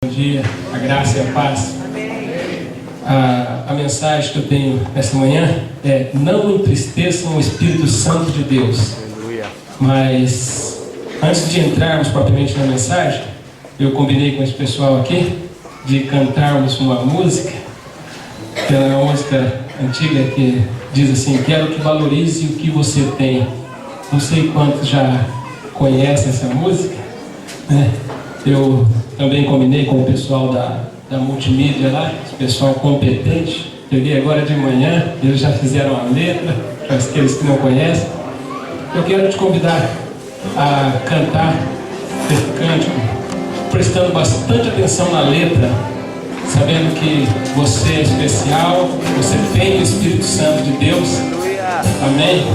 Bom dia, a graça e a paz. A mensagem que eu tenho nessa manhã é: não entristeçam o Espírito Santo de Deus. Mas antes de entrarmos propriamente na mensagem, eu combinei com esse pessoal aqui de cantarmos uma música, que é uma música antiga que diz assim: quero que valorize o que você tem. Não sei quantos já conhecem essa música, né? Eu também combinei com o pessoal da multimídia lá, esse pessoal competente. Peguei agora de manhã, eles já fizeram a letra, para aqueles que não conhecem. Eu quero te convidar a cantar esse cântico, prestando bastante atenção na letra, sabendo que você é especial, você tem o Espírito Santo de Deus. Amém?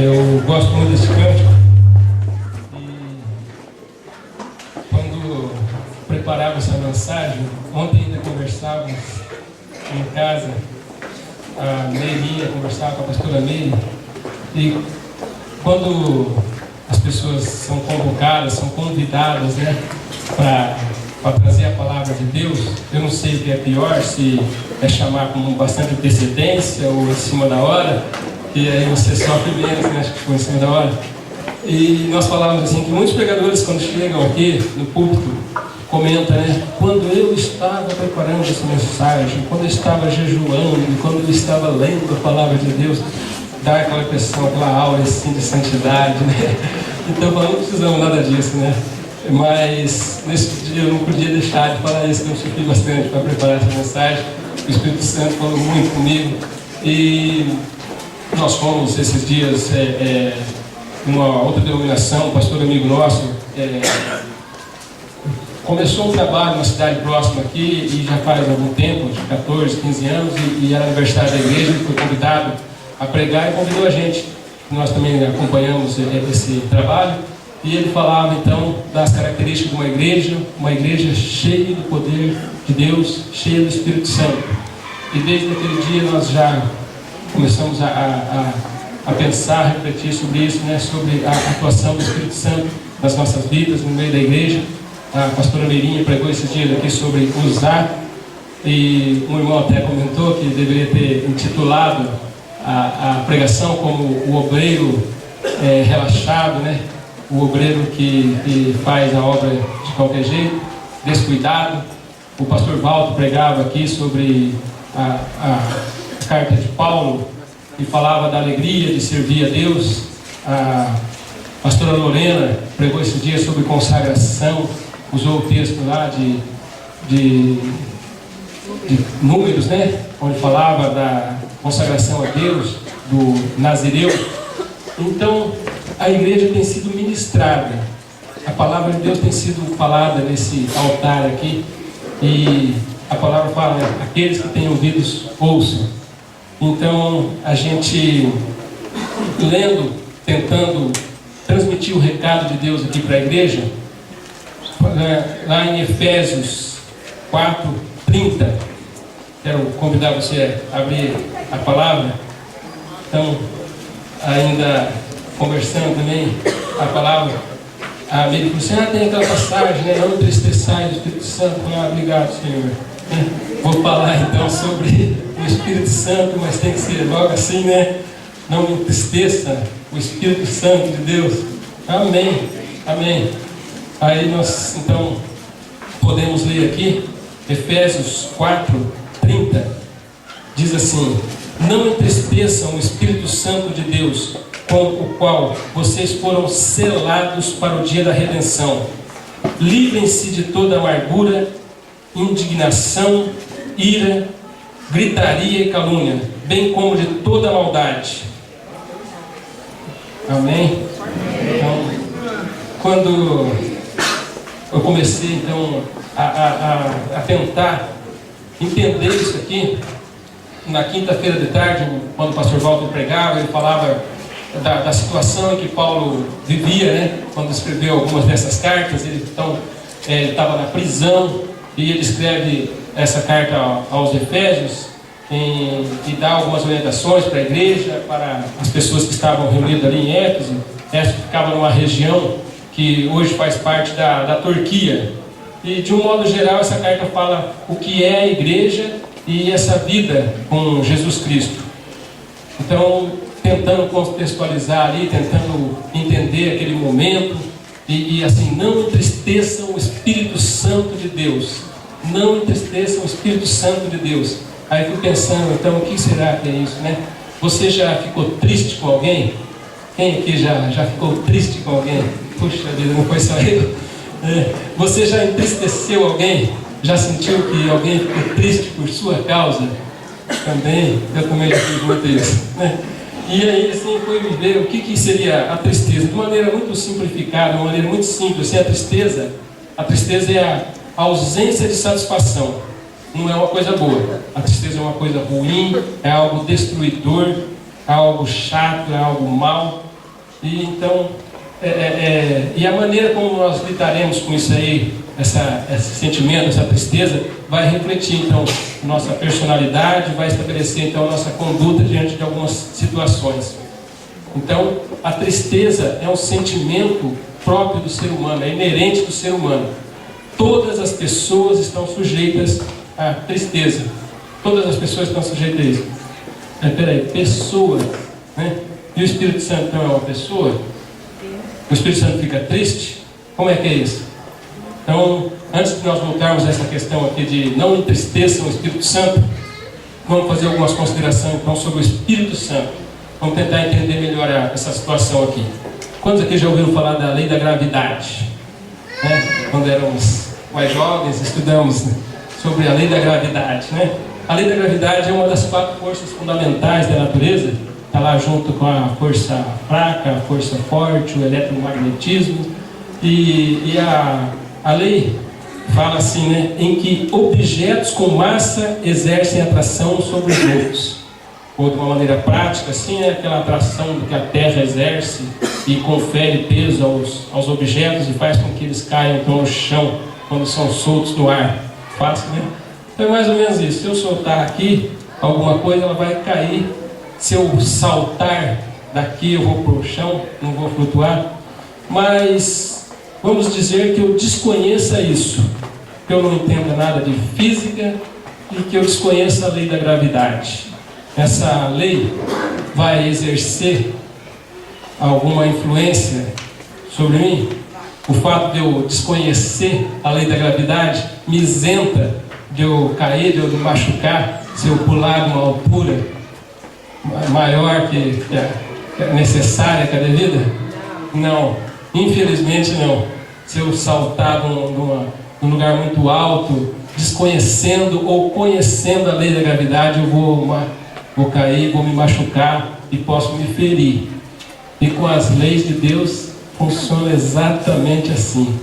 Eu gosto muito desse cântico e quando preparava essa mensagem, ontem ainda conversávamos em casa, a Meirinha conversava com a pastora Meire, e quando as pessoas são convocadas, são convidadas, né, para para trazer a palavra de Deus. Eu não sei o que é pior, se é chamar com bastante antecedência ou em cima da hora, e aí você sofre menos, né? Acho que foi em cima da hora. E nós falávamos assim, que muitos pregadores, quando chegam aqui no púlpito, comentam, né? Quando eu estava preparando essa mensagem, quando eu estava jejuando, quando eu estava lendo a palavra de Deus, dá aquela impressão, aquela aura assim de santidade, né? Então não precisamos nada disso, né? Mas nesse dia eu não podia deixar de falar isso, que eu sofri bastante para preparar essa mensagem. O Espírito Santo falou muito comigo. E nós fomos esses dias numa outra denominação, um pastor amigo nosso começou um trabalho numa cidade próxima aqui, e já faz algum tempo, de 14, 15 anos, e era aniversário da igreja. Ele foi convidado a pregar e convidou a gente. Nós também acompanhamos esse trabalho, e ele falava então das características de uma igreja cheia do poder de Deus, cheia do Espírito Santo. E desde aquele dia nós já começamos a pensar, a refletir sobre isso, né? Sobre a atuação do Espírito Santo nas nossas vidas, no meio da igreja. A pastora Meirinha pregou esses dias aqui sobre usar, e um irmão até comentou que deveria ter intitulado a pregação como o obreiro relaxado, né? O obreiro que faz a obra de qualquer jeito, descuidado. O pastor Valdo pregava aqui sobre a carta de Paulo, e falava da alegria de servir a Deus. A pastora Lorena pregou esse dia sobre consagração, usou o texto lá de Números, né? Onde falava da consagração a Deus, do Nazireu. Então, a igreja tem sido ministrada, a palavra de Deus tem sido falada nesse altar aqui, e a palavra fala, né? Aqueles que têm ouvidos, ouçam. Então, a gente lendo, tentando transmitir o recado de Deus aqui para a igreja, lá em Efésios 4:30, quero convidar você a abrir a palavra. Então, ainda conversando também a palavra, a Bíblia falou assim, tem aquela passagem, né? Não entristeçai o Espírito Santo. Obrigado, Senhor. Vou falar então sobre o Espírito Santo, mas tem que ser logo assim, né? Não entristeça o Espírito Santo de Deus. Amém, amém. Aí nós então podemos ler aqui Efésios 4:30, diz assim: não entristeçam o Espírito Santo de Deus, com o qual vocês foram selados para o dia da redenção. Livrem-se de toda amargura, indignação, ira, gritaria e calúnia, bem como de toda maldade. Amém? Então, quando eu comecei então a tentar entender isso aqui, na quinta-feira de tarde, quando o pastor Walter pregava, ele falava da situação em que Paulo vivia, né? Quando escreveu algumas dessas cartas, ele estava na prisão, e ele escreve essa carta aos Efésios e dá algumas orientações para a igreja, para as pessoas que estavam reunidas ali em Éfeso. Éfeso ficava numa região que hoje faz parte da Turquia. E de um modo geral essa carta fala o que é a igreja e essa vida com Jesus Cristo. Então, tentando contextualizar ali, tentando entender aquele momento, e assim, não entristeçam o Espírito Santo de Deus. Não entristeçam o Espírito Santo de Deus. Aí fui pensando, então, o que será que é isso, né? Você já ficou triste com alguém? Quem aqui já ficou triste com alguém? Puxa vida, não foi só eu. Você já entristeceu alguém? Já sentiu que alguém ficou triste por sua causa? Também, eu também já fiz muito isso, né? E aí assim foi viver o que seria a tristeza, de maneira muito simplificada, de uma maneira muito simples. Assim, a tristeza é a ausência de satisfação. Não é uma coisa boa. A tristeza é uma coisa ruim, é algo destruidor, é algo chato, é algo mau. E então, e a maneira como nós lidaremos com isso aí, esse sentimento, essa tristeza, vai refletir então nossa personalidade, vai estabelecer então nossa conduta diante de algumas situações. Então, a tristeza é um sentimento próprio do ser humano, é inerente do ser humano. todas as pessoas estão sujeitas à tristeza. Todas as pessoas estão sujeitas a isso. Peraí, pessoas, né? E o Espírito Santo não é uma pessoa? O Espírito Santo fica triste? Como é que é isso? Então, antes de nós voltarmos a essa questão aqui de não entristeçam o Espírito Santo, vamos fazer algumas considerações então sobre o Espírito Santo. Vamos tentar entender melhor essa situação aqui. Quantos aqui já ouviram falar da lei da gravidade? Né? Quando éramos mais jovens, estudamos sobre a lei da gravidade, né? A lei da gravidade é uma das 4 forças fundamentais da natureza. Está lá junto com a força fraca, a força forte, o eletromagnetismo. E a lei fala assim, né? Em que objetos com massa exercem atração sobre os outros. Ou de uma maneira prática, assim, é aquela atração que a Terra exerce e confere peso aos objetos e faz com que eles caiam então no chão quando são soltos no ar. Fácil, né? Então é mais ou menos isso. Se eu soltar aqui alguma coisa, ela vai cair. Se eu saltar daqui, eu vou para o chão, não vou flutuar. Mas vamos dizer que eu desconheça isso, que eu não entenda nada de física e que eu desconheça a lei da gravidade. Essa lei vai exercer alguma influência sobre mim? O fato de eu desconhecer a lei da gravidade me isenta de eu cair, de eu me machucar, se eu pular de uma altura maior que é necessária, que é devida? Não, infelizmente não. Se eu saltar num lugar muito alto, desconhecendo ou conhecendo a lei da gravidade, eu vou cair, vou me machucar e posso me ferir. E com as leis de Deus funciona exatamente assim.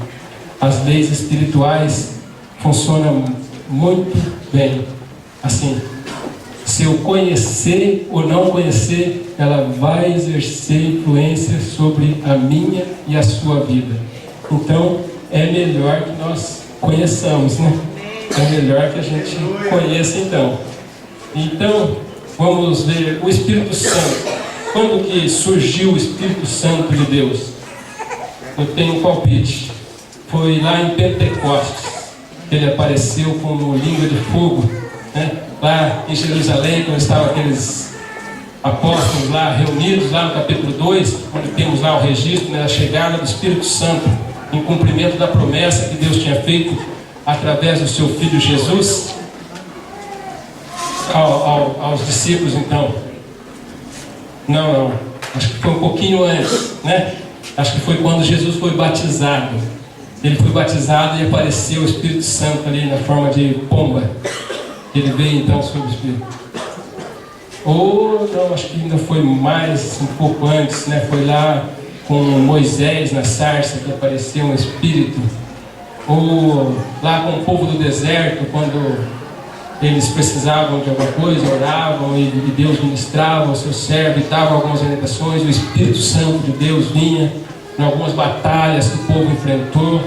As leis espirituais funcionam muito bem assim. Se eu conhecer ou não conhecer, ela vai exercer influência sobre a minha e a sua vida. Então é melhor que nós conheçamos, né? É melhor que a gente conheça então vamos ver o Espírito Santo. Quando que surgiu o Espírito Santo de Deus? Eu tenho um palpite. Foi lá em Pentecostes que ele apareceu como língua de fogo, né? Lá em Jerusalém, quando estavam aqueles apóstolos lá reunidos, lá no capítulo 2, onde temos lá o registro, né, da chegada do Espírito Santo, em cumprimento da promessa que Deus tinha feito através do seu Filho Jesus aos discípulos. Então não, acho que foi um pouquinho antes, né? Acho que foi quando Jesus foi batizado. Ele foi batizado e apareceu o Espírito Santo ali na forma de pomba. Ele veio então sobre o Espírito. Ou não, acho que ainda foi mais um pouco antes, né? Foi lá com Moisés na sarça que apareceu um Espírito. Ou lá com o povo do deserto, quando eles precisavam de alguma coisa, oravam e Deus ministrava ao seu servo e dava algumas orientações. O Espírito Santo de Deus vinha em algumas batalhas que o povo enfrentou,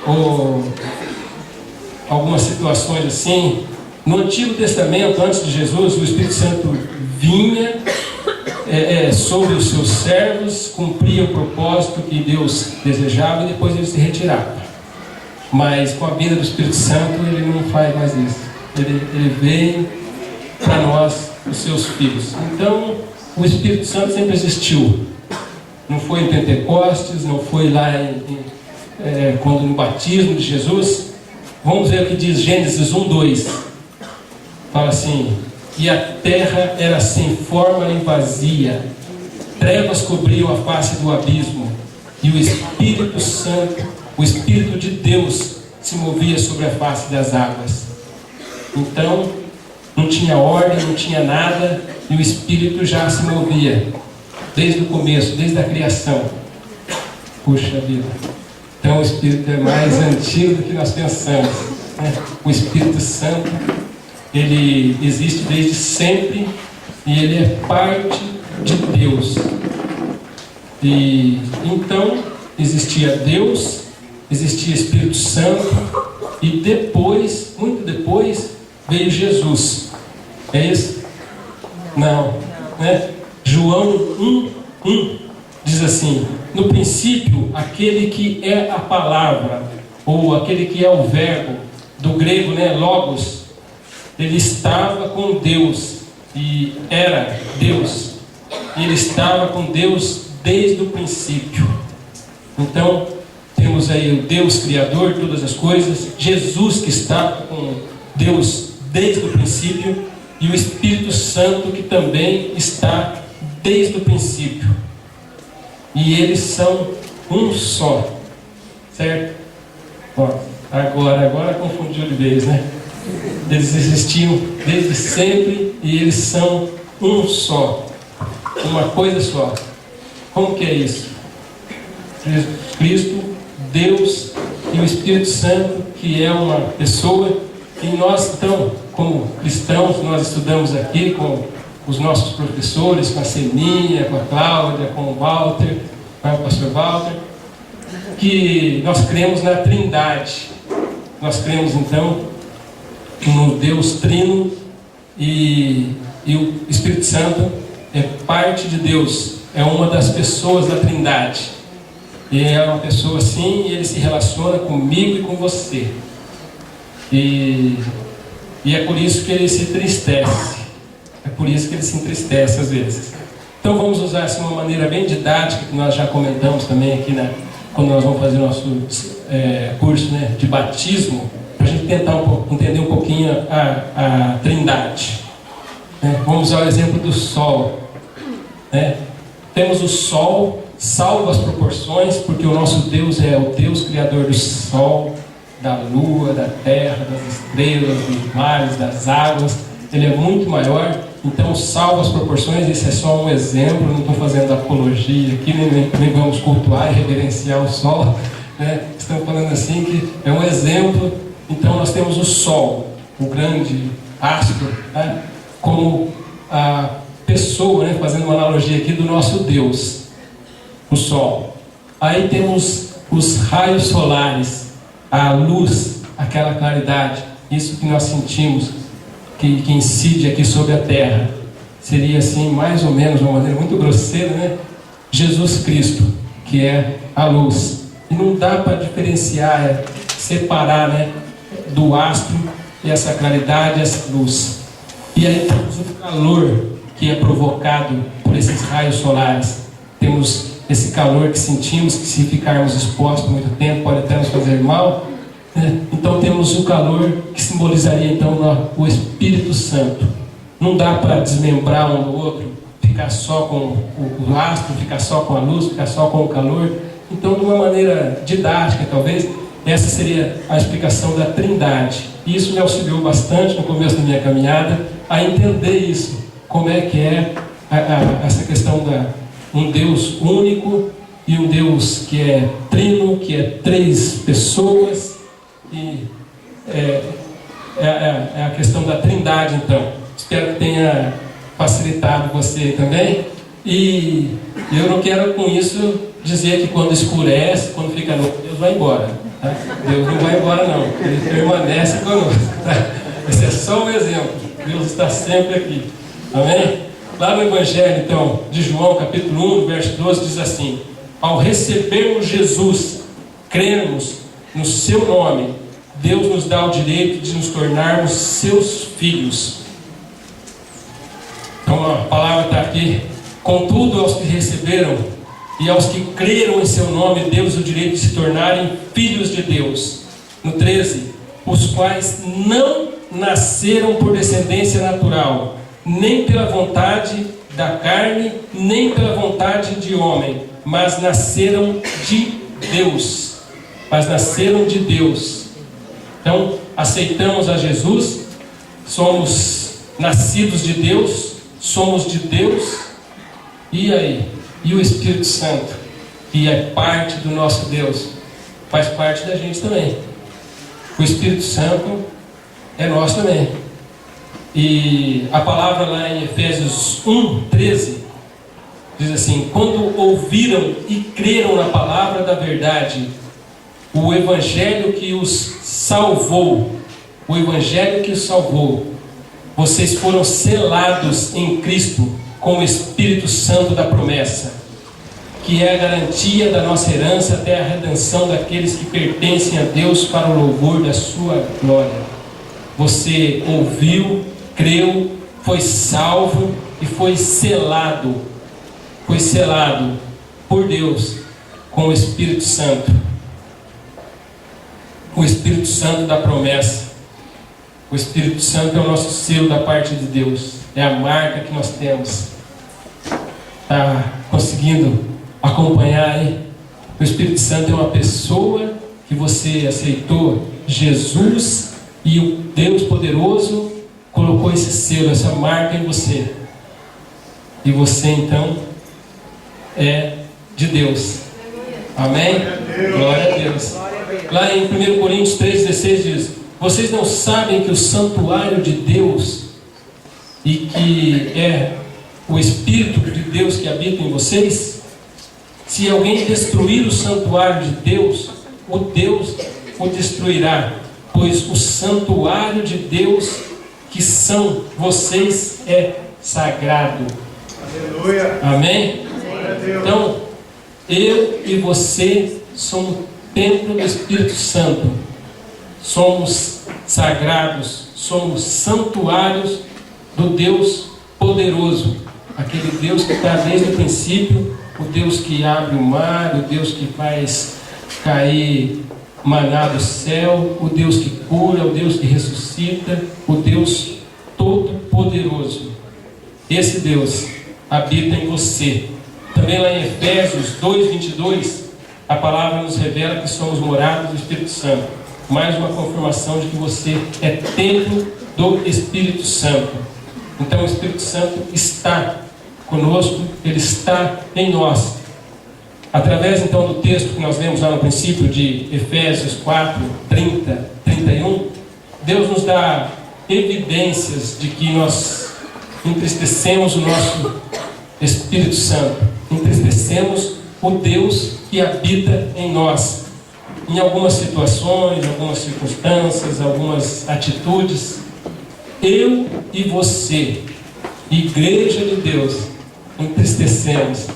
ou algumas situações assim. No Antigo Testamento, antes de Jesus, o Espírito Santo vinha sobre os seus servos, cumpria o propósito que Deus desejava e depois ele se retirava. Mas com a vinda do Espírito Santo, ele não faz mais isso. Ele veio para nós, os seus filhos. Então, o Espírito Santo sempre existiu. Não foi em Pentecostes, não foi lá quando no batismo de Jesus. Vamos ver o que diz Gênesis 1:2. Fala assim: e a terra era sem forma nem vazia, trevas cobriam a face do abismo, e o Espírito Santo, o Espírito de Deus, se movia sobre a face das águas. Então, não tinha ordem, não tinha nada, e o Espírito já se movia, desde o começo, desde a criação. Puxa vida! Então o Espírito é mais antigo do que nós pensamos, né? O Espírito Santo, ele existe desde sempre, e ele é parte de Deus. E então, existia Deus, existia Espírito Santo, e depois, muito depois, veio Jesus. É isso? Não, né? João 1:1 diz assim: no princípio, aquele que é a palavra, ou aquele que é o verbo, do grego, né, logos, ele estava com Deus e era Deus. E ele estava com Deus desde o princípio. Então, temos aí o Deus Criador de todas as coisas, Jesus que estava com Deus desde o princípio, e o Espírito Santo que também está desde o princípio. E eles são um só, certo? Ó, agora confundiu de vez, né? Eles existiam desde sempre e eles são um só, uma coisa só. Como que é isso? Cristo, Deus e o Espírito Santo, que é uma pessoa, e nós então, como cristãos, nós estudamos aqui com os nossos professores, com a Seninha, com a Cláudia, com o Walter, com o pastor Walter, que nós cremos na Trindade. Nós cremos então no Deus Trino, e o Espírito Santo é parte de Deus, é uma das pessoas da Trindade. E é uma pessoa assim, e ele se relaciona comigo e com você. E é por isso que ele se entristece. É por isso que ele se entristece às vezes. Então vamos usar assim uma maneira bem didática, que nós já comentamos também aqui, né, quando nós vamos fazer nosso curso, né, de batismo, para a gente tentar entender um pouquinho a Trindade. Vamos usar o exemplo do Sol. Temos o Sol, salvo as proporções, porque o nosso Deus é o Deus Criador do Sol, da Lua, da Terra, das estrelas, dos mares, das águas. Ele é muito maior, então salvo as proporções. Esse é só um exemplo, não estou fazendo apologia aqui, nem vamos cultuar e reverenciar o Sol, né? Estamos falando assim que é um exemplo. Então nós temos o Sol, o grande astro, né, como a pessoa, né, fazendo uma analogia aqui do nosso Deus, o Sol. Aí temos os raios solares, a luz, aquela claridade, isso que nós sentimos, que incide aqui sobre a terra. Seria assim, mais ou menos, de uma maneira muito grosseira, né? Jesus Cristo, que é a luz. E não dá para diferenciar, separar, né, do astro e essa claridade, essa luz. E aí temos o calor que é provocado por esses raios solares. Temos esse calor que sentimos, que se ficarmos expostos muito tempo pode até nos fazer mal, né? Então temos o calor que simbolizaria então o Espírito Santo. Não dá para desmembrar um do outro, ficar só com o astro, ficar só com a luz, ficar só com o calor. Então, de uma maneira didática, talvez, essa seria a explicação da Trindade. E isso me auxiliou bastante no começo da minha caminhada a entender isso, como é que é essa questão da um Deus único e um Deus que é trino, que é três pessoas, e é a questão da Trindade. Então, espero que tenha facilitado você também. E eu não quero com isso dizer que quando escurece, quando fica noite, Deus vai embora, tá? Deus não vai embora não, Ele permanece conosco, tá? Esse é só um exemplo. Deus está sempre aqui, amém? Lá no Evangelho então de João, capítulo 1, verso 12, diz assim: ao recebermos Jesus, crermos no seu nome, Deus nos dá o direito de nos tornarmos seus filhos. Então a palavra está aqui. Contudo, aos que receberam e aos que creram em seu nome, Deus o direito de se tornarem filhos de Deus. No 13, os quais não nasceram por descendência natural, nem pela vontade da carne, nem pela vontade de homem, mas nasceram de Deus. Então, aceitamos a Jesus, somos nascidos de Deus, somos de Deus. E aí? E o Espírito Santo, que é parte do nosso Deus, faz parte da gente também. O Espírito Santo é nosso também. E a palavra lá em Efésios 1:13 diz assim: quando ouviram e creram na palavra da verdade, o Evangelho que os salvou, vocês foram selados em Cristo com o Espírito Santo da promessa. que é a garantia da nossa herança até a redenção daqueles que pertencem a Deus para o louvor da sua glória. Você ouviu, creu, foi salvo e foi selado por Deus com o Espírito Santo. O Espírito Santo da promessa. O Espírito Santo é o nosso selo da parte de Deus. É a marca que nós temos. Está conseguindo acompanhar aí? O Espírito Santo é uma pessoa que você aceitou Jesus, e o Deus poderoso colocou esse selo, essa marca em você. E você então é de Deus. Amém? Glória a Deus. Lá em 1 Coríntios 3,16 diz: vocês não sabem que o santuário de Deus, e que é o Espírito de Deus que habita em vocês, se alguém destruir o santuário de Deus, o Deus o destruirá, pois o santuário de Deus, que são vocês, é sagrado. Aleluia. Amém? Então, eu e você somos templo do Espírito Santo. Somos sagrados, somos santuários do Deus poderoso, aquele Deus que está desde o princípio, o Deus que abre o mar, o Deus que faz cair maná do céu, o Deus que cura, o Deus que ressuscita, o Deus todo-poderoso. Esse Deus habita em você. Também lá em Efésios 2:22, a palavra nos revela que somos morados do Espírito Santo. Mais uma confirmação de que você é templo do Espírito Santo. Então o Espírito Santo está conosco, ele está em nós. Através então do texto que nós lemos lá no princípio de Efésios 4:30-31, Deus nos dá evidências de que nós entristecemos o nosso Espírito Santo, entristecemos o Deus que habita em nós, em algumas situações, algumas circunstâncias, algumas atitudes. Eu e você, igreja de Deus, entristecemos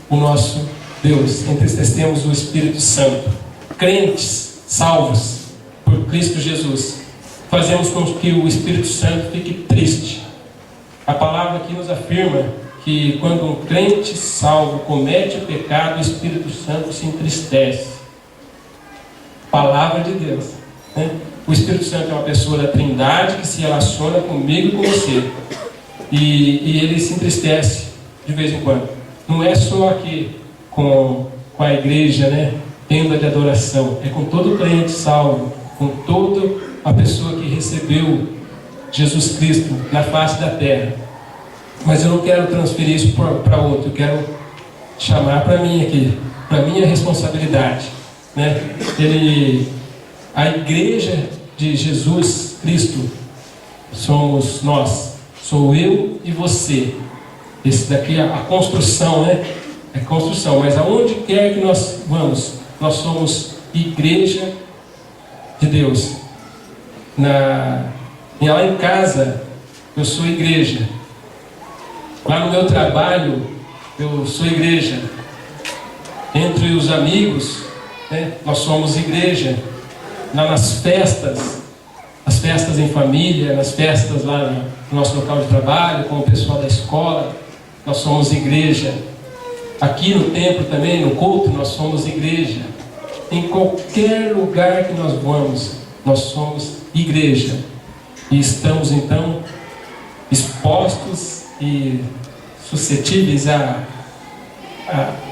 o nosso Deus, entristecemos o Espírito Santo. Crentes, salvos por Cristo Jesus, fazemos com que o Espírito Santo fique triste. A palavra aqui nos afirma que quando um crente salvo comete o pecado, o Espírito Santo se entristece. Palavra de Deus, né? O Espírito Santo é uma pessoa da Trindade que se relaciona comigo e com você, e ele se entristece de vez em quando. Não é só aqui com a igreja, né, tenda de adoração, é com todo crente salvo, com toda a pessoa que recebeu Jesus Cristo na face da terra. Mas eu não quero transferir isso para outro, eu quero chamar para mim aqui, para minha responsabilidade, né? A igreja de Jesus Cristo somos nós, sou eu e você. Esse daqui é a construção, né? É construção, mas aonde quer que nós vamos, nós somos igreja de Deus. Lá em casa, eu sou igreja. Lá no meu trabalho, eu sou igreja. Entre os amigos, né, nós somos igreja. Lá nas festas, as festas em família, nas festas lá no nosso local de trabalho, com o pessoal da escola, nós somos igreja. Aqui no templo também, no culto, nós somos igreja. Em qualquer lugar que nós vamos, nós somos igreja. E estamos então expostos e suscetíveis a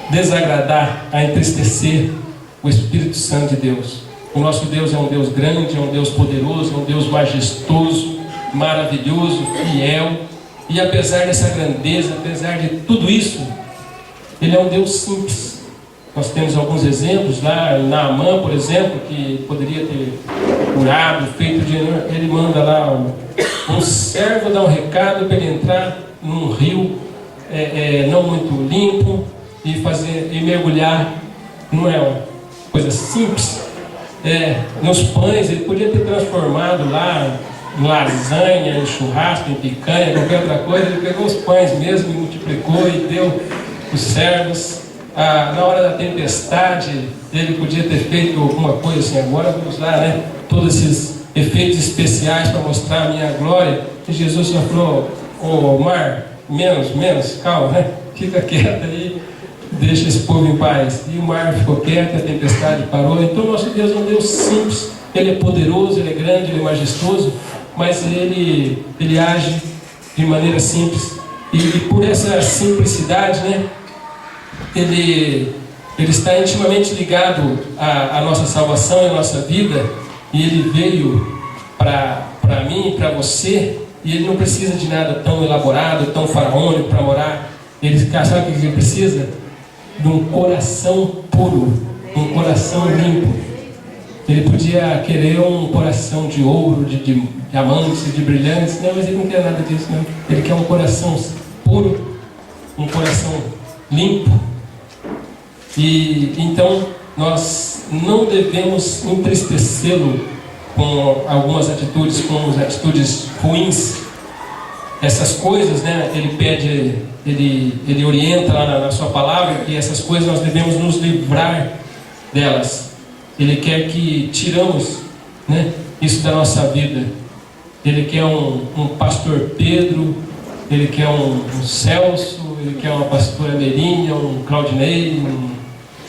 desagradar, a entristecer o Espírito Santo de Deus. O nosso Deus é um Deus grande, é um Deus poderoso, é um Deus majestoso, maravilhoso, fiel. E apesar dessa grandeza, apesar de tudo isso, Ele é um Deus simples. Nós temos alguns exemplos lá, Naamã, por exemplo, que poderia ter curado, feito de... Ele manda lá um servo dar um recado para ele entrar num rio não muito limpo e mergulhar. Não é uma coisa simples. Nos pães, ele podia ter transformado lá em lasanha, em churrasco, em picanha, qualquer outra coisa. Ele pegou os pães mesmo e multiplicou e deu os servos. na hora da tempestade, ele podia ter feito alguma coisa assim, agora eu vou usar, né, todos esses efeitos especiais para mostrar a minha glória. E Jesus já falou, ô mar, menos, calma, né? Fica quieto aí, deixa esse povo em paz. E o mar ficou quieto, a tempestade parou. Então nosso Deus é um Deus simples, Ele é poderoso, Ele é grande, Ele é majestoso, mas Ele age de maneira simples. E por essa simplicidade, né, Ele está intimamente ligado à nossa salvação e à nossa vida, e Ele veio para mim e para você, e Ele não precisa de nada tão elaborado, tão faraônico para morar. Ele, sabe o que Ele precisa? De um coração puro, um coração limpo. Ele podia querer um coração de ouro, de diamantes, de brilhantes, não, mas Ele não quer nada disso, não. Ele quer um coração puro, um coração limpo. E então nós não devemos entristecê-lo com algumas atitudes, com as atitudes ruins. Essas coisas, né, ele pede, ele orienta lá na sua palavra que essas coisas nós devemos nos livrar delas. Ele quer que tiramos, né, isso da nossa vida. Ele quer um pastor Pedro, ele quer um Celso, ele quer uma pastora Merinha, um Claudinei, um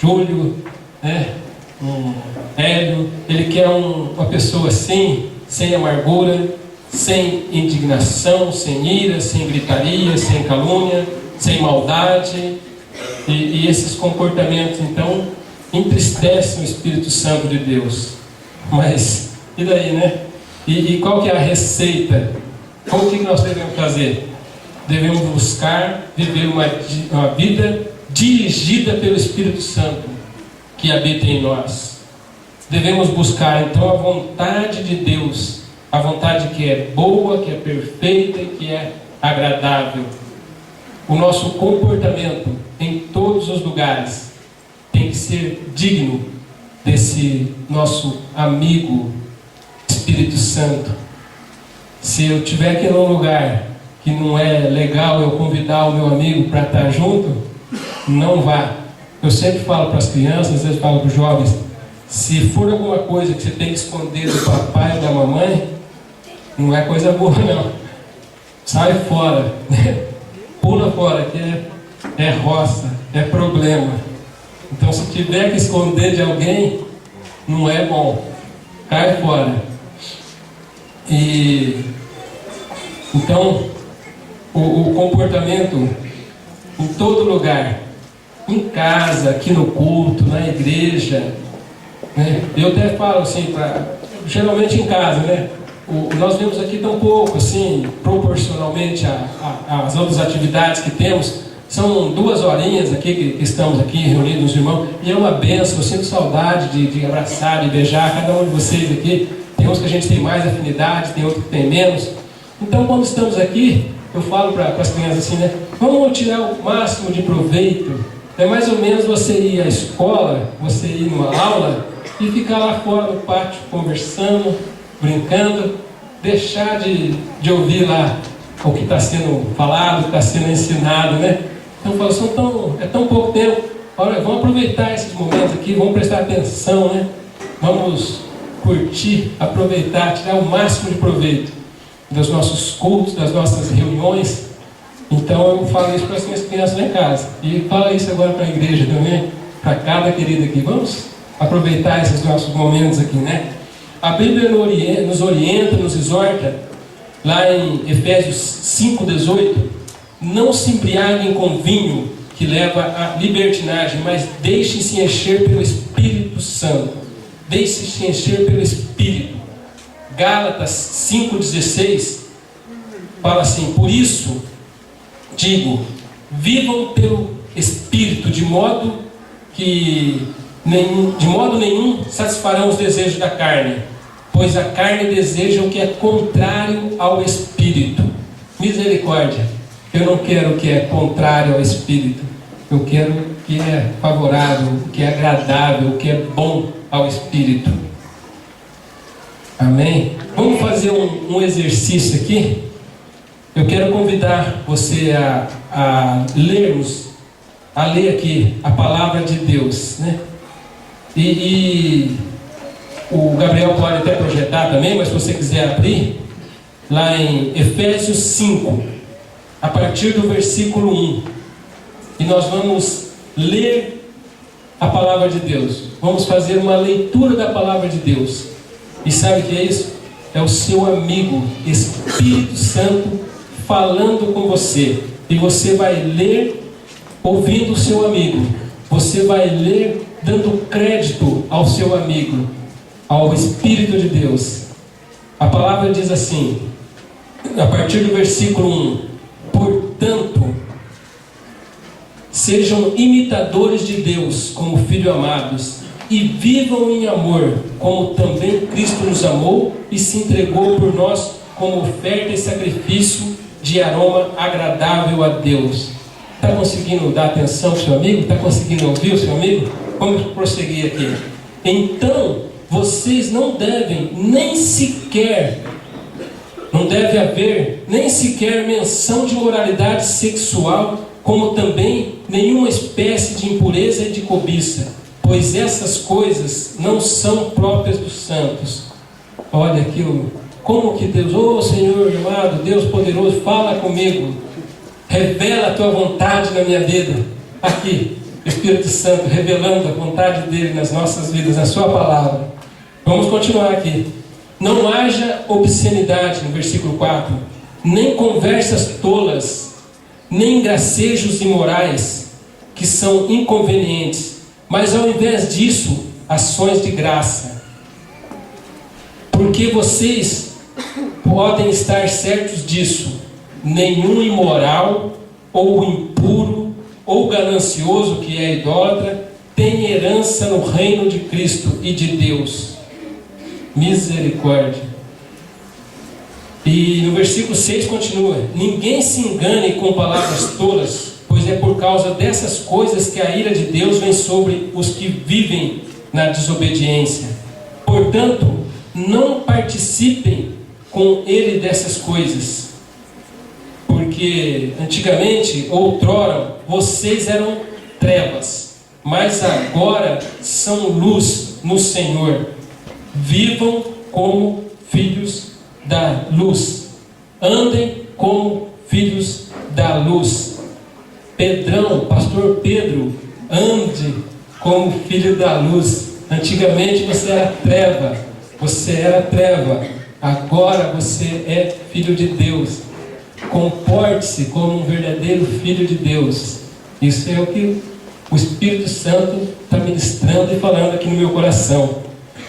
Júlio, né, um Hélio. Ele quer uma pessoa assim, sem amargura, sem indignação, sem ira, sem gritaria, sem calúnia, sem maldade. E esses comportamentos, então, entristecem o Espírito Santo de Deus. Mas, e daí, né? E qual que é a receita? O que nós devemos fazer? Devemos buscar viver uma vida dirigida pelo Espírito Santo que habita em nós. Devemos buscar então a vontade de Deus, a vontade que é boa, que é perfeita e que é agradável. O nosso comportamento em todos os lugares tem que ser digno desse nosso amigo Espírito Santo. Se eu estiver aqui num lugar que não é legal eu convidar o meu amigo para estar junto, não vá. Eu sempre falo para as crianças, às vezes falo para os jovens, se for alguma coisa que você tem que esconder do papai ou da mamãe, não é coisa boa não. Sai fora, pula fora, que é roça, é problema. Então se tiver que esconder de alguém, não é bom. Cai fora. E então o comportamento em todo lugar, em casa, aqui no culto, na igreja, né? Eu até falo assim, geralmente em casa, né? Nós vemos aqui tão pouco, assim, proporcionalmente às outras atividades que temos. São 2 horinhas aqui que estamos aqui reunidos, os irmãos, e é uma benção. Eu sinto saudade de abraçar, de beijar cada um de vocês aqui. Tem uns que a gente tem mais afinidade, tem outros que tem menos. Então, quando estamos aqui, eu falo para as crianças assim, né? Vamos tirar o máximo de proveito. É mais ou menos você ir à escola, você ir numa aula e ficar lá fora no pátio conversando, brincando, deixar de ouvir lá o que está sendo falado, o que está sendo ensinado, né? Então eu falo, é tão pouco tempo. Olha, vamos aproveitar esses momentos aqui, vamos prestar atenção, né? Vamos curtir, aproveitar, tirar o máximo de proveito dos nossos cultos, das nossas reuniões. Então eu falo isso para as minhas crianças lá em casa. E falo isso agora para a igreja também, para cada querida aqui. Vamos aproveitar esses nossos momentos aqui, né? A Bíblia nos orienta, nos exorta, lá em Efésios 5,18, não se embriaguem com vinho que leva à libertinagem, mas deixem-se encher pelo Espírito Santo. Deixem-se encher pelo Espírito. Gálatas 5,16 fala assim: por isso digo, vivam pelo Espírito, de modo nenhum satisfarão os desejos da carne, pois a carne deseja o que é contrário ao Espírito. Misericórdia, eu não quero o que é contrário ao Espírito, eu quero o que é favorável, o que é agradável, o que é bom ao Espírito. Amém? Vamos fazer um exercício aqui. Eu quero convidar você a lermos a ler aqui a palavra de Deus, né? E o Gabriel pode até projetar também, mas se você quiser abrir, lá em Efésios 5, a partir do versículo 1, e nós vamos ler a palavra de Deus. Vamos fazer uma leitura da palavra de Deus. E sabe o que é isso? É o seu amigo Espírito Santo falando com você. E você vai ler ouvindo o seu amigo. Você vai ler dando crédito ao seu amigo, ao Espírito de Deus. A palavra diz assim, a partir do versículo 1: portanto, sejam imitadores de Deus como filhos amados, e vivam em amor, como também Cristo nos amou e se entregou por nós como oferta e sacrifício de aroma agradável a Deus. Está conseguindo dar atenção ao seu amigo? Está conseguindo ouvir o seu amigo? Vamos prosseguir aqui. Então, vocês não devem nem sequer, não deve haver nem sequer menção de moralidade sexual, como também nenhuma espécie de impureza e de cobiça, pois essas coisas não são próprias dos santos. Olha aqui, como que Deus, ô Senhor amado, Deus poderoso, fala comigo, revela a tua vontade na minha vida. Aqui, Espírito Santo revelando a vontade dele nas nossas vidas, na sua palavra. Vamos continuar aqui. Não haja obscenidade, no versículo 4, nem conversas tolas, nem gracejos imorais, que são inconvenientes, mas ao invés disso, ações de graça. Porque vocês podem estar certos disso: nenhum imoral, ou impuro, ou ganancioso, que é idólatra, tem herança no reino de Cristo e de Deus. Misericórdia. E no versículo 6 continua: ninguém se engane com palavras tolas, pois é por causa dessas coisas que a ira de Deus vem sobre os que vivem na desobediência. Portanto, não participem com ele dessas coisas, porque antigamente, outrora, vocês eram trevas, mas agora são luz no Senhor. Vivam como filhos da luz, andem como filhos da luz. Pedrão, pastor Pedro, ande como filho da luz. Antigamente você era treva, agora você é filho de Deus. Comporte-se como um verdadeiro filho de Deus. Isso é o que o Espírito Santo está ministrando e falando aqui no meu coração.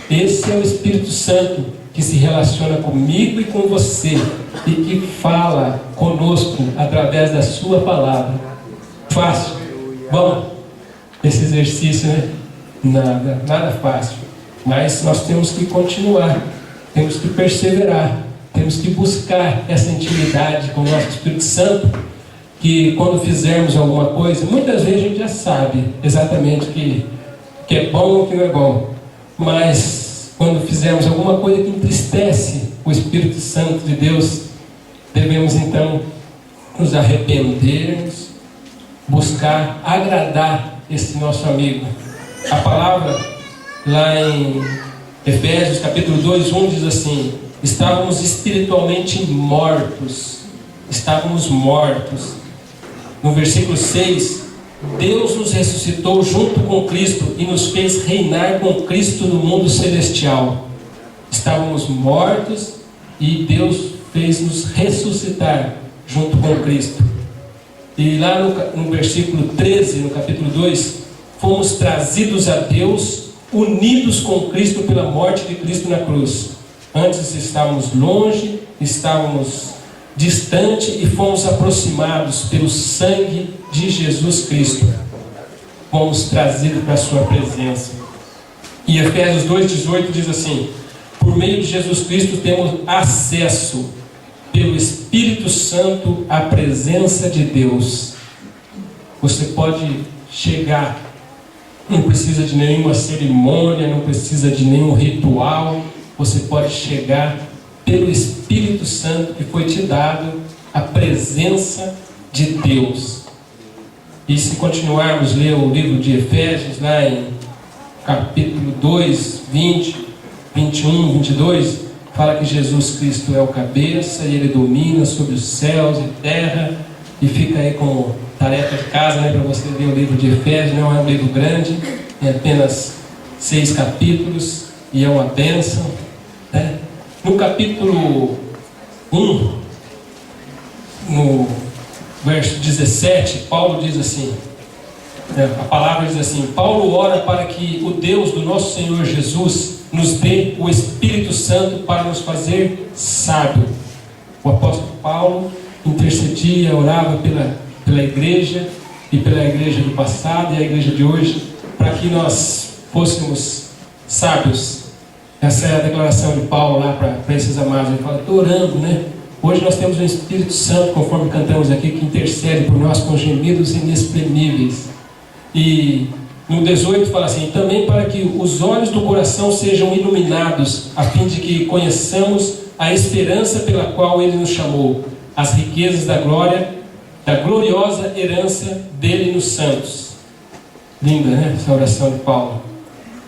Esse é o Espírito Santo que se relaciona comigo e com você, e que fala conosco através da sua palavra. Fácil? Bom, esse exercício, né? Nada fácil. Mas nós temos que continuar, temos que perseverar, temos que buscar essa intimidade com o nosso Espírito Santo, que quando fizermos alguma coisa, muitas vezes a gente já sabe exatamente que é bom ou que não é bom. Mas quando fizermos alguma coisa que entristece o Espírito Santo de Deus, devemos então nos arrependermos, buscar agradar esse nosso amigo. A palavra lá em Efésios capítulo 2, 1 diz assim: estávamos espiritualmente mortos. Estávamos mortos. No versículo 6, Deus nos ressuscitou junto com Cristo e nos fez reinar com Cristo no mundo celestial. Estávamos mortos e Deus fez nos ressuscitar junto com Cristo. E lá no versículo 13, no capítulo 2, fomos trazidos a Deus, unidos com Cristo pela morte de Cristo na cruz. Antes estávamos longe, estávamos distante, e fomos aproximados pelo sangue de Jesus Cristo. Fomos trazidos para a sua presença. E Efésios 2,18 diz assim: por meio de Jesus Cristo temos acesso pelo Espírito Santo à presença de Deus. Você pode chegar, não precisa de nenhuma cerimônia, não precisa de nenhum ritual. Você pode chegar pelo Espírito Santo que foi te dado, a presença de Deus. E se continuarmos a ler o livro de Efésios, lá em capítulo 2, 20, 21, 22, fala que Jesus Cristo é o cabeça e Ele domina sobre os céus e terra. E fica aí com tarefa de casa, né, para você ler o livro de Efésios. Não é um livro grande, é apenas 6 capítulos e é uma bênção, né? No capítulo 1, no verso 17, Paulo diz assim, a palavra diz assim: Paulo ora para que o Deus do nosso Senhor Jesus nos dê o Espírito Santo para nos fazer sábio. O apóstolo Paulo intercedia, orava pela igreja, e pela igreja do passado e a igreja de hoje, para que nós fôssemos sábios. Essa é a declaração de Paulo lá para esses amados. Ele fala: estou orando, né? Hoje nós temos o Espírito Santo, conforme cantamos aqui, que intercede por nós com gemidos inexprimíveis. E no 18 fala assim: também para que os olhos do coração sejam iluminados, a fim de que conheçamos a esperança pela qual Ele nos chamou, as riquezas da glória, da gloriosa herança dele nos santos. Linda, né? Essa oração de Paulo.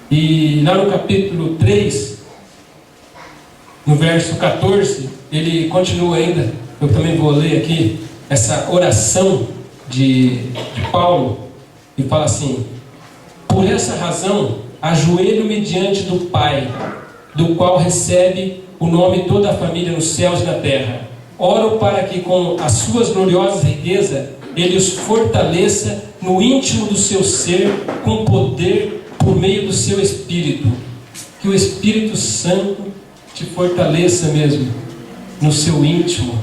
E lá no capítulo 3, no verso 14, ele continua ainda. Eu também vou ler aqui essa oração de Paulo, e fala assim: por essa razão ajoelho-me diante do Pai, do qual recebe o nome toda a família nos céus e na terra. Oro para que com as suas gloriosas riquezas Ele os fortaleça no íntimo do seu ser, com poder por meio do seu Espírito. Que o Espírito Santo te fortaleça mesmo no seu íntimo,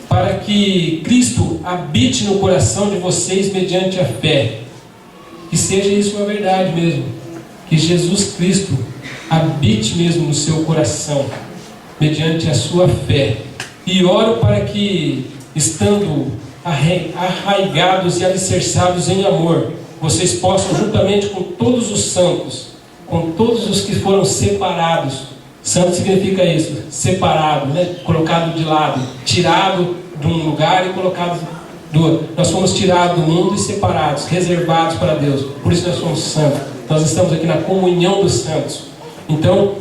para que Cristo habite no coração de vocês mediante a fé. Que seja isso uma verdade mesmo, que Jesus Cristo habite mesmo no seu coração mediante a sua fé. E oro para que, estando arraigados e alicerçados em amor, vocês possam, juntamente com todos os santos, com todos os que foram separados. Santo significa isso, separado, né? Colocado de lado, tirado de um lugar e colocado do outro. Nós fomos tirados do mundo e separados, reservados para Deus. Por isso nós somos santos. Nós estamos aqui na comunhão dos santos. Então,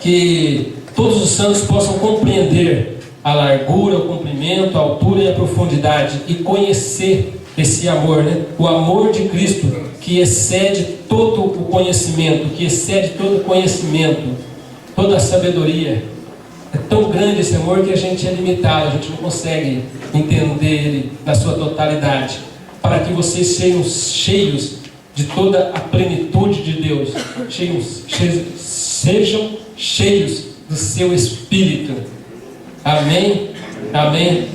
que todos os santos possam compreender a largura, o comprimento, a altura e a profundidade, e conhecer esse amor, né? O amor de Cristo, que excede todo o conhecimento, que excede todo o conhecimento, toda a sabedoria. É tão grande esse amor que a gente é limitado, a gente não consegue entender ele na sua totalidade. Para que vocês sejam cheios de toda a plenitude de Deus, sejam cheios do seu Espírito. Amém? Amém?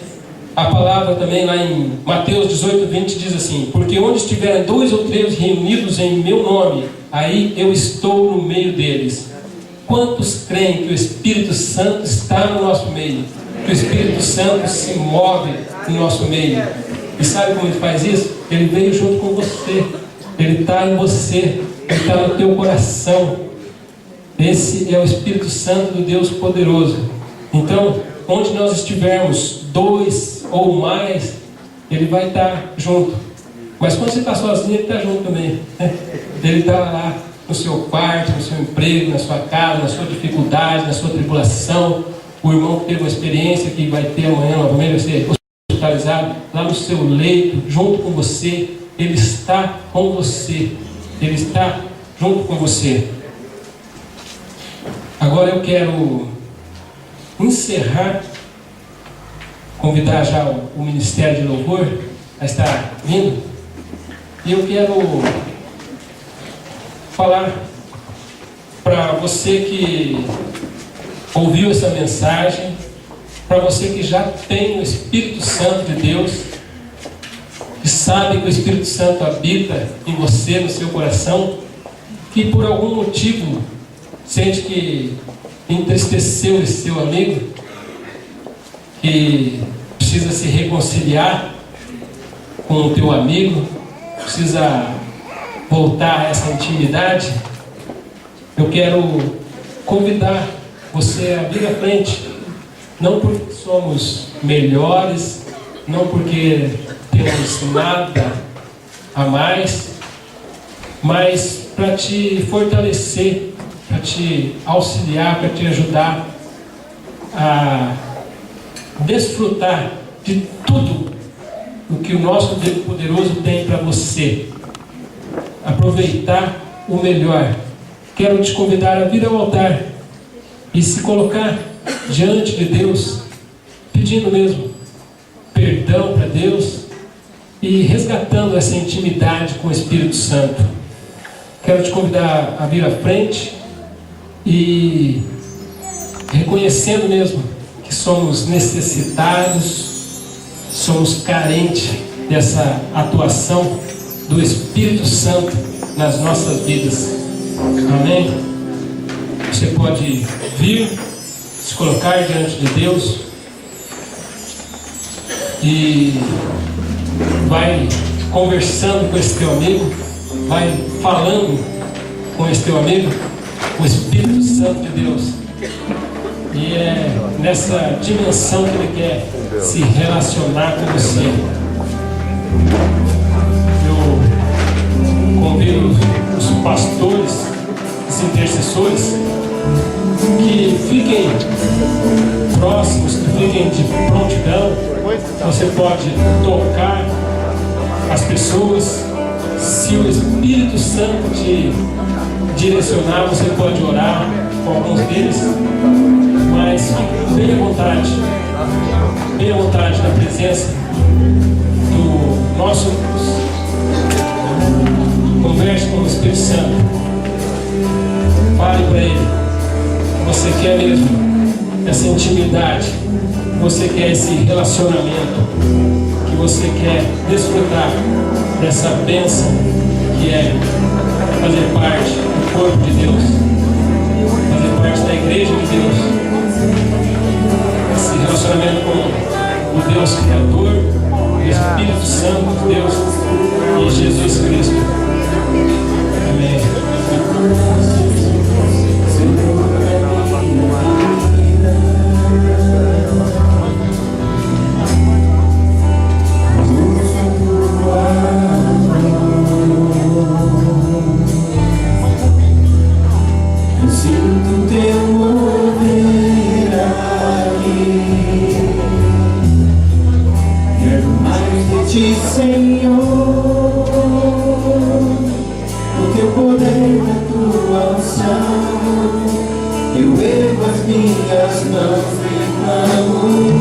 A palavra também lá em Mateus 18, 20 diz assim: porque onde estiverem 2 ou 3 reunidos em meu nome, aí eu estou no meio deles. Quantos creem que o Espírito Santo está no nosso meio? Que o Espírito Santo se move no nosso meio? E sabe como ele faz isso? Ele veio junto com você. Ele está em você. Ele está no teu coração. Esse é o Espírito Santo do Deus poderoso. Então, onde nós estivermos 2 ou mais, Ele vai estar junto. Mas quando você está sozinho, Ele está junto também, né? Ele está lá no seu quarto, no seu emprego, na sua casa, na sua dificuldade, na sua tribulação. O irmão que teve uma experiência que vai ter amanhã novamente, vai ser hospitalizado, lá no seu leito, junto com você. Ele está com você. Ele está junto com você. Agora eu quero encerrar, convidar já o Ministério de Louvor a estar vindo, e eu quero falar para você que ouviu essa mensagem, para você que já tem o Espírito Santo de Deus, que sabe que o Espírito Santo habita em você, no seu coração, que por algum motivo sente que entristeceu esse seu amigo, que precisa se reconciliar com o teu amigo, precisa voltar a essa intimidade. Eu quero convidar você a vir à frente, não porque somos melhores, não porque temos nada a mais, mas para te fortalecer, para te auxiliar, para te ajudar a desfrutar de tudo o que o nosso Deus poderoso tem para você. Aproveitar o melhor. Quero te convidar a vir ao altar e se colocar diante de Deus, pedindo mesmo perdão para Deus e resgatando essa intimidade com o Espírito Santo. Quero te convidar a vir à frente e reconhecendo mesmo que somos necessitados, somos carentes dessa atuação do Espírito Santo nas nossas vidas. Amém? Você pode vir, se colocar diante de Deus e vai conversando com esse teu amigo, vai falando com esse teu amigo, o Espírito Santo de Deus. E é nessa dimensão que Ele quer se relacionar com você. Eu convido os pastores, os intercessores, que fiquem próximos, que fiquem de prontidão. Você pode tocar as pessoas. Se o Espírito Santo te direcionar, você pode orar com alguns deles. Mas fique bem à vontade na presença do nosso Deus. Converse com o Espírito Santo. Fale para Ele. Você quer mesmo essa intimidade, você quer esse relacionamento, que você quer desfrutar dessa bênção que é fazer parte do corpo de Deus, fazer parte da igreja de Deus. Esse relacionamento com o Deus Criador, o Espírito Santo de Deus e Jesus Cristo. Amém. Eu sinto teu mover aqui. Quero mais de ti, Senhor. O teu poder, a tua unção. Eu ergo as minhas mãos e clamo.